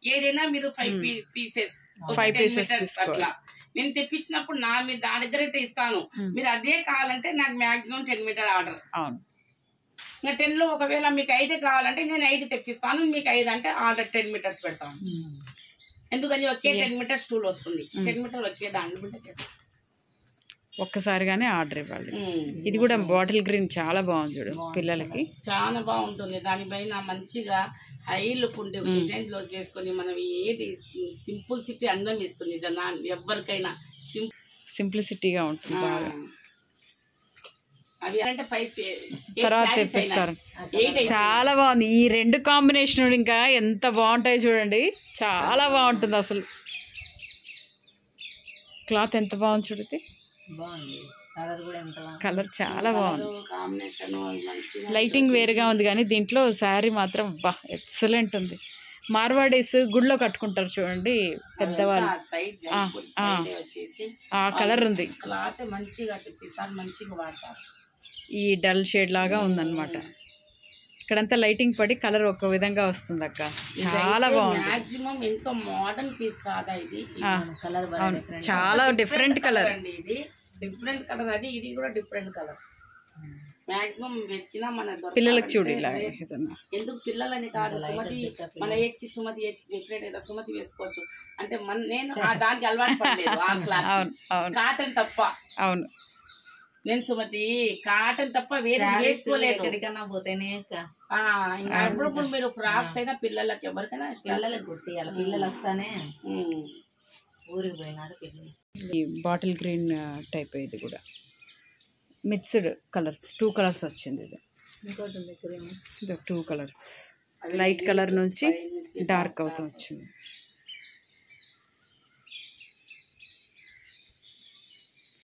ఏదైనా మీరు 5 pieces 10 metres అట్లా నేను తెప్పించినప్పుడు మీరు నా దగ్గర ఇస్తాను. మీరు అదే కావాలంటే నాకు మాక్సిమం 10 మీటర్ ఆర్డర్. ఇంకా 10 లో ఒకవేళ మీకు 5 కావాలంటే నేను 5 తెప్పిస్తాను. మీకు 5 అంటే ఆర్డర్ 10 మీటర్స్ పెడతాను. ఎందుకని ఒకే 10 మీటర్స్ స్టూల్ వస్తుంది. 10 మీటర్లు ఒకే దాంట్లో బిడ్డ చేస్తాను. ఒక్కసారిగానే ఆర్డర్ ఇవ్వాలి. ఇది కూడా బాటిల్ గ్రీన్ చాలా బాగుంది చూడు, పిల్లలకి చాలా బాగుంటుంది. దానిపైన మంచిగా హై లుక్ ఉండే డిజైన్ బ్లౌజ్ వేసుకొని మనం ఏది సింపుల్సిటీ అందం ఇస్తుంది జనాన్ని, ఎవరికైనా సింప్లిసిటీగా ఉంటుంది బాగా. అవి అంటే 5 తర్వాత తెప్పిస్తారు. చాలా బాగుంది ఈ 2 కాంబినేషన్. ఇంకా ఎంత బాగుంటాయి చూడండి, చాలా బాగుంటుంది అసలు. క్లాత్ ఎంత బాగుంది చూడండి, కలర్ చాలా బాగుంది. లైటింగ్ వేరుగా ఉంది కానీ దీంట్లో శారీ మాత్రం బా ఎక్సలెంట్ ఉంది. మార్వాడీస్ గుడిలో కట్టుకుంటారు చూడండి పెద్దవాళ్ళు, ఆ కలర్ ఉంది. ఈ డల్ షేడ్ లాగా ఉందన్నమాట. ఇక్కడంతా లైటింగ్ పడి కలర్ ఒక విధంగా వస్తుంది అక్క, చాలా బాగుంది. మాక్సిమం ఎంతో మోడర్న్ పీస్ కాదా ఇది, చాలా డిఫరెంట్ కలర్ అండి. ఇది డిఫరెంట్ కలర్, అది ఇది కూడా డిఫరెంట్ కలర్. మాక్సిమం వెతికినా మన పిల్లలకు చూడు ఇలా. ఎందుకు పిల్లలని కాదు, సుమతి మన ఏజ్ కి సుమతి ఏజ్ కి డిఫరెంట్ అయితే సుమతి వేసుకోవచ్చు అంటే నేను దానికి అలవాటు పడలేదు. ఆ క్లాత్ కాటన్ తప్ప. అవును, నేను సుమతి కాటన్ తప్ప వేరే వేసుకోలేదు. ఎక్కడికన్నా పోతేనే అప్పుడప్పుడు మీరు ఫ్రాక్స్ అయినా పిల్లలకి ఎవరికైనా పిల్లలకు కుట్టియాలి. పిల్లలు వస్తానే ఊరికి పోయినారు పిల్లలు. ఈ బాటిల్ గ్రీన్ టైప్, ఇది కూడా మిక్స్డ్ కలర్స్, 2 కలర్స్ వచ్చింది. ఇది ఇంకోటి 2 కలర్స్, లైట్ కలర్ నుంచి డార్క్ అవుతూ వచ్చింది.